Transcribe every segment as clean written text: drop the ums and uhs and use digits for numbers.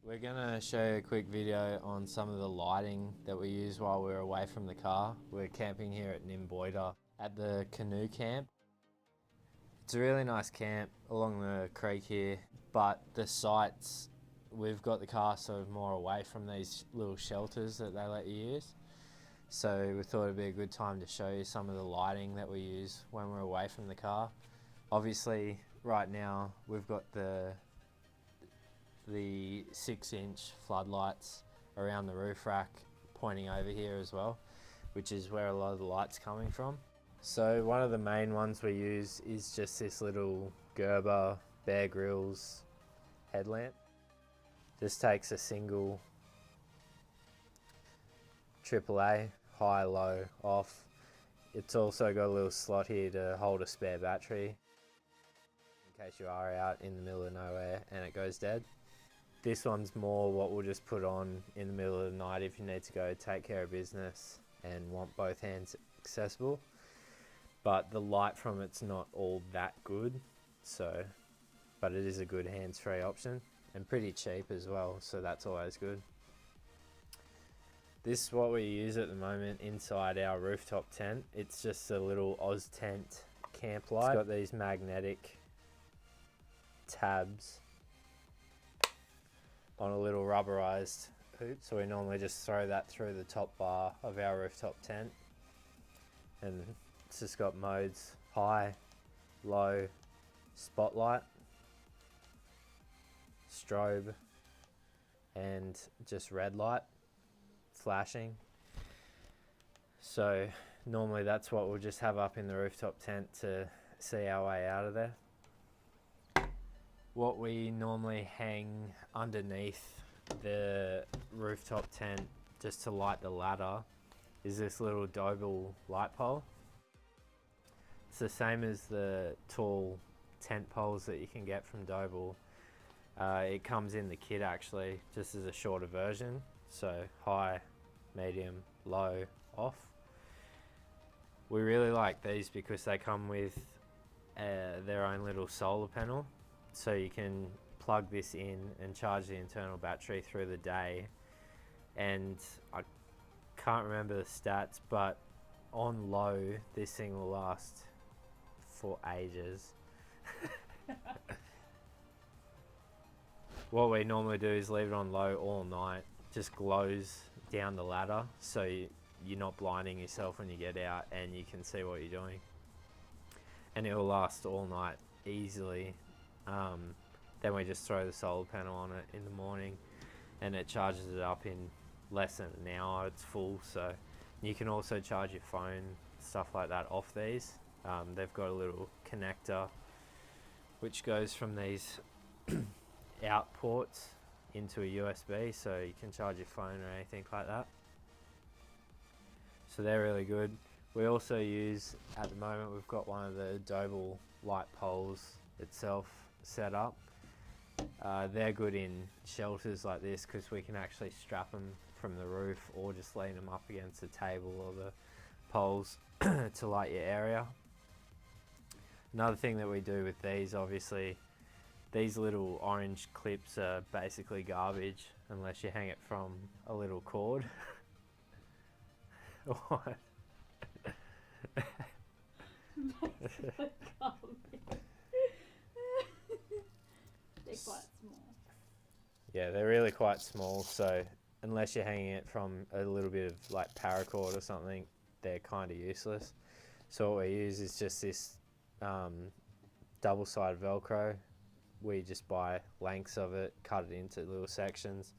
We're gonna show you a quick video on some of the lighting that we use while we're away from the car. We're camping here at Nimboida at the canoe camp. It's a really nice camp along the creek here, but the sites, we've got the car sort of more away from these little shelters that they let you use. So we thought it'd be a good time to show you some of the lighting that we use when we're away from the car. Obviously, right now we've got the 6-inch floodlights around the roof rack pointing over here as well, which is where a lot of the light's coming from. So one of the main ones we use is just this little Gerber Grylls headlamp. This takes a single AAA, high, low, off. It's also got a little slot here to hold a spare battery in case you are out in the middle of nowhere and it goes dead. This one's more what we'll just put on in the middle of the night if you need to go take care of business and want both hands accessible. But the light from it's not all that good, but it is a good hands-free option and pretty cheap as well, so that's always good. This is what we use at the moment inside our rooftop tent. It's just a little Oztent camp light. It's got these magnetic tabs on a little rubberized hoop, so we normally just throw that through the top bar of our rooftop tent, and it's just got modes: high, low, spotlight, strobe, and just red light flashing. So normally that's what we'll just have up in the rooftop tent to see our way out of there. What we normally hang underneath the rooftop tent just to light the ladder is this little Doble light pole. It's the same as the tall tent poles that you can get from Doble. It comes in the kit actually, just as a shorter version. So high, medium, low, off. We really like these because they come with their own little solar panel. So you can plug this in and charge the internal battery through the day. And I can't remember the stats, but on low, this thing will last for ages. What we normally do is leave it on low all night. Just glows down the ladder, so you're not blinding yourself when you get out and you can see what you're doing. And it will last all night easily. Then we just throw the solar panel on it in the morning and it charges it up in less than an hour. It's full, so you can also charge your phone, stuff like that, off these. They've got a little connector which goes from these out ports into a USB, so you can charge your phone or anything like that. So they're really good. We also use, at the moment, we've got one of the Doble light poles itself set up. They're good in shelters like this because we can actually strap them from the roof or just lean them up against the table or the poles to light your area. Another thing that we do with these, obviously, these little orange clips are basically garbage unless you hang it from a little cord. What? They're quite small. Yeah, they're really quite small, so unless you're hanging it from a little bit of like paracord or something, they're kind of useless. So what we use is just this double-sided Velcro. We just buy lengths of it, cut it into little sections,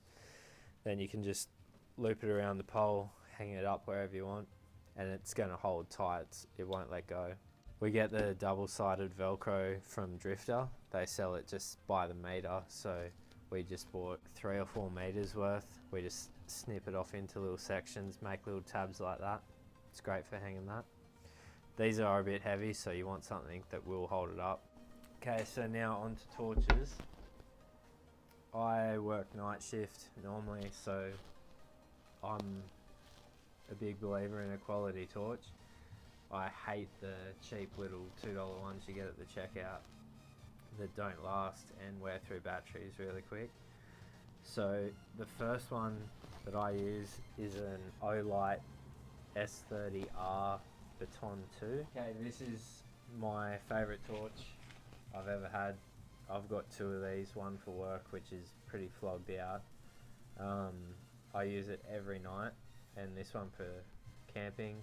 then you can just loop it around the pole, hang it up wherever you want, and it's going to hold tight. It won't let go. We get the double-sided Velcro from Drifter. They sell it just by the meter, so we just bought 3 or 4 meters worth. We just snip it off into little sections, make little tabs like that. It's great for hanging that. These are a bit heavy, so you want something that will hold it up. Okay, so now on to torches. I work night shift normally, so I'm a big believer in a quality torch. I hate the cheap little $2 ones you get at the checkout that don't last and wear through batteries really quick. So the first one that I use is an Olight S30R Baton 2. Okay, this is my favourite torch I've ever had. I've got two of these, one for work, which is pretty flogged out. I use it every night, and this one for camping,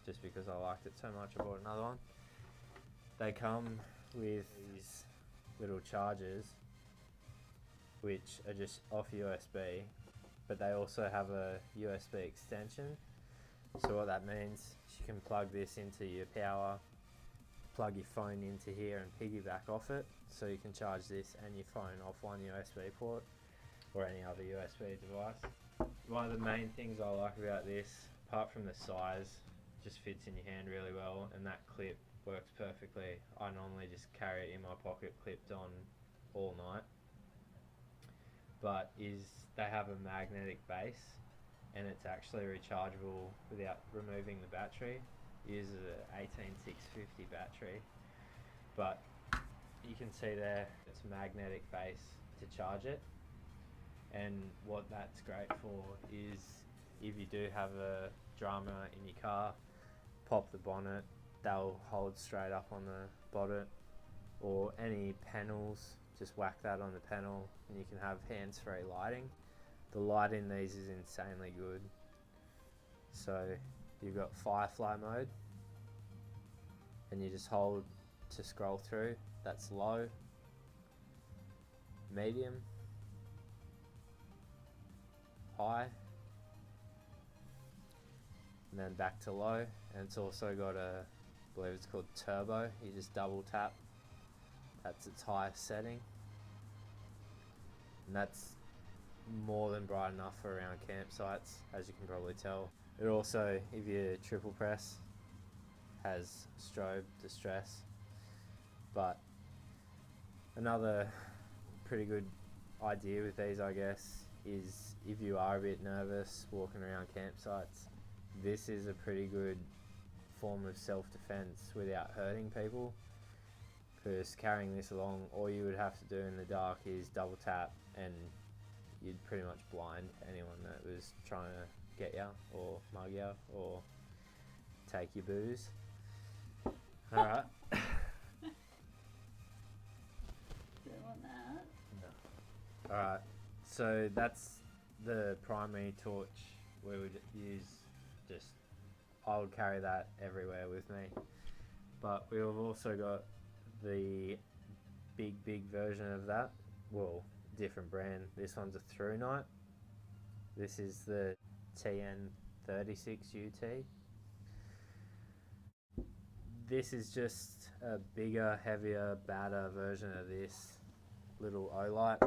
just because I liked it so much I bought another one. They come with these little chargers, which are just off USB, but they also have a USB extension. So what that means is you can plug this into your power, plug your phone into here and piggyback off it, so you can charge this and your phone off one USB port or any other USB device. One of the main things I like about this, apart from the size, just fits in your hand really well, and that clip works perfectly. I normally just carry it in my pocket clipped on all night, but they have a magnetic base, and it's actually rechargeable without removing the battery. It uses an 18650 battery, but you can see there it's magnetic base to charge it. And what that's great for is if you do have a drama in your car, pop the bonnet, they'll hold straight up on the bonnet, or any panels, just whack that on the panel and you can have hands-free lighting. The light in these is insanely good. So you've got firefly mode, and you just hold to scroll through. That's low, medium, high, and then back to low. And it's also got I believe it's called turbo. You just double tap, that's its highest setting, and that's more than bright enough for around campsites, as you can probably tell. It also, if you triple press, has strobe distress. But another pretty good idea with these, I guess, is if you are a bit nervous walking around campsites, this is a pretty good form of self-defense without hurting people, because carrying this along, all you would have to do in the dark is double tap and you'd pretty much blind anyone that was trying to get you or mug you or take your booze. Alright. Don't want that. No. Alright, so that's the primary torch we would use. I would carry that everywhere with me. But we've also got the big version of that. Well, different brand. This one's a Thrunite. This is the TN36UT. This is just a bigger, heavier, badder version of this little Olight.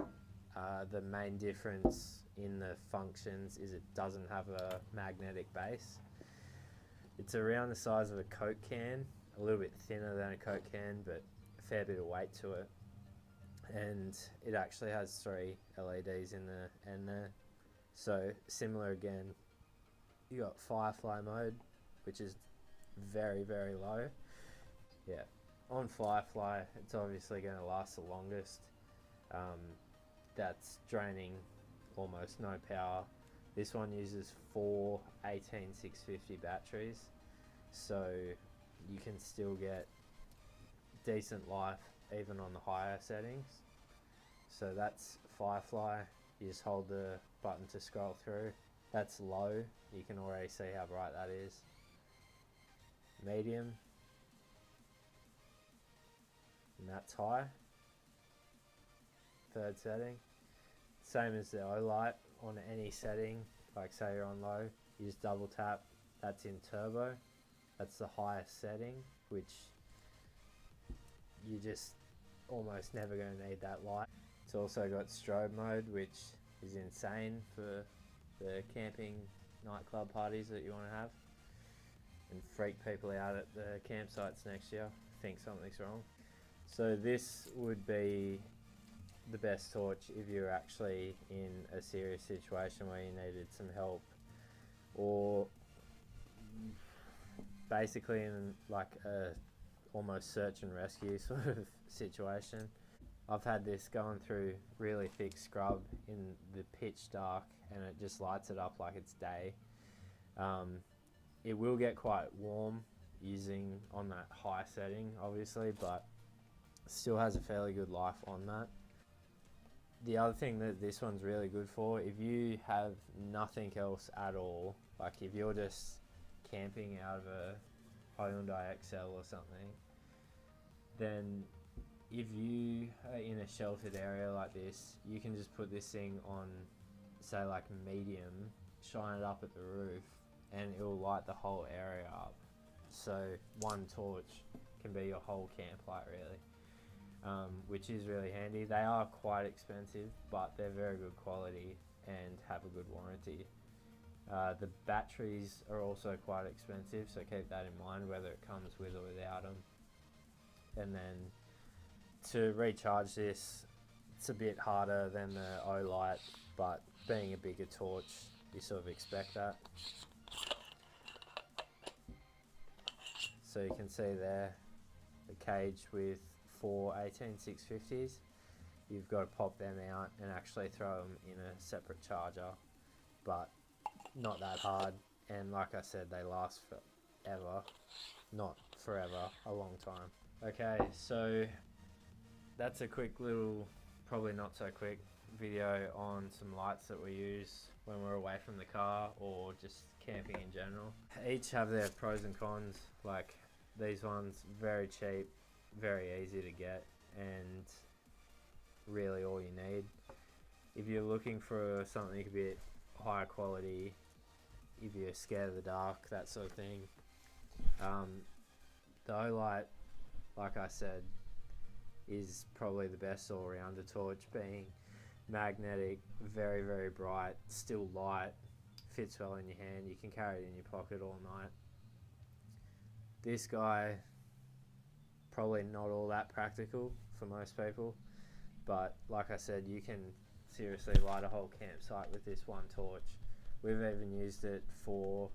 The main difference in the functions is it doesn't have a magnetic base. It's around the size of a Coke can, a little bit thinner than a Coke can, but a fair bit of weight to it. And it actually has 3 LEDs in the end there. So similar again, you got firefly mode, which is very low. Yeah, on firefly, it's obviously going to last the longest. That's draining almost no power. This one uses 4 18650 batteries, so you can still get decent life even on the higher settings. So that's firefly. You just hold the button to scroll through. That's low. You can already see how bright that is. Medium, and that's high. Third setting. Same as the Olight, on any setting, like say you're on low, you just double tap, that's in turbo. That's the highest setting, which you just almost never going to need that light. It's also got strobe mode, which is insane for the camping nightclub parties that you want to have and freak people out at the campsites next year, think something's wrong. So this would be the best torch if you're actually in a serious situation where you needed some help, or basically in like a almost search and rescue sort of situation. I've had this going through really thick scrub in the pitch dark, and it just lights it up like it's day. It will get quite warm using on that high setting, obviously, but still has a fairly good life on that. The other thing that this one's really good for, if you have nothing else at all, like if you're just camping out of a Hyundai XL or something, then if you are in a sheltered area like this, you can just put this thing on, say like medium, shine it up at the roof, and it will light the whole area up. So one torch can be your whole camp light, really. Which is really handy. They are quite expensive, but they're very good quality and have a good warranty. The batteries are also quite expensive, so keep that in mind, whether it comes with or without them. And then to recharge this, it's a bit harder than the Olight, but being a bigger torch, you sort of expect that. So you can see there, the cage with 4 18650s. You've got to pop them out and actually throw them in a separate charger, but not that hard. And like I said, they last forever, not forever, a long time. Okay, so that's a quick little, probably not so quick, video on some lights that we use when we're away from the car or just camping in general. Each have their pros and cons. Like these ones, very cheap, very easy to get, and really all you need. If you're looking for something a bit higher quality, if you're scared of the dark, that sort of thing, the Olight, like I said, is probably the best all-rounder torch, being magnetic, very, very bright, still light, fits well in your hand, you can carry it in your pocket all night. This guy, probably not all that practical for most people, but like I said, you can seriously light a whole campsite with this one torch. We've even used it for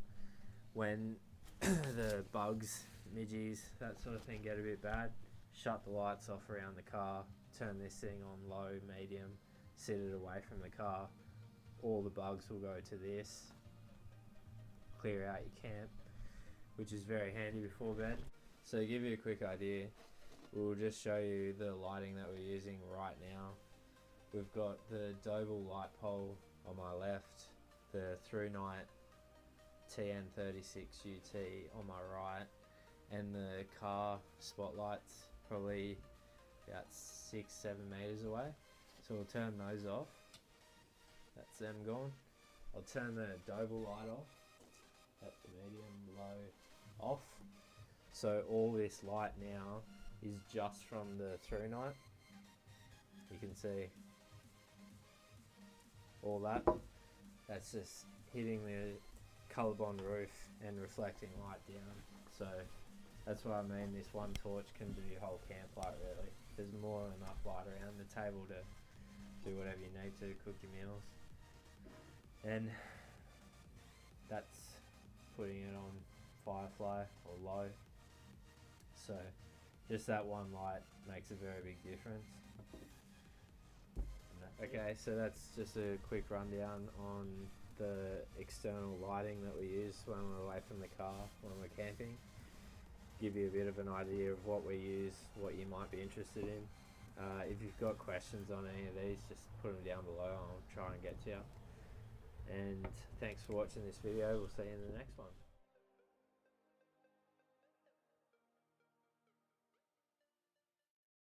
when the bugs, midges, that sort of thing get a bit bad. Shut the lights off around the car, turn this thing on low, medium, sit it away from the car. All the bugs will go to this, clear out your camp, which is very handy before bed. So to give you a quick idea, we'll just show you the lighting that we're using right now. We've got the Doble light pole on my left, the Thrunite TN36UT on my right, and the car spotlights probably about 6-7 meters away. So we'll turn those off. That's them gone. I'll turn the Doble light off. That's the medium, low, off. So all this light now is just from the Thrunite. You can see all that. That's just hitting the colorbond roof and reflecting light down. So that's what I mean, this one torch can do your whole camp light really. There's more than enough light around the table to do whatever you need to, cook your meals. And that's putting it on firefly or low. So just that one light makes a very big difference. Okay, so that's just a quick rundown on the external lighting that we use when we're away from the car, when we're camping. Give you a bit of an idea of what we use, what you might be interested in. If you've got questions on any of these, just put them down below, I'll try and get to you. And thanks for watching this video, we'll see you in the next one.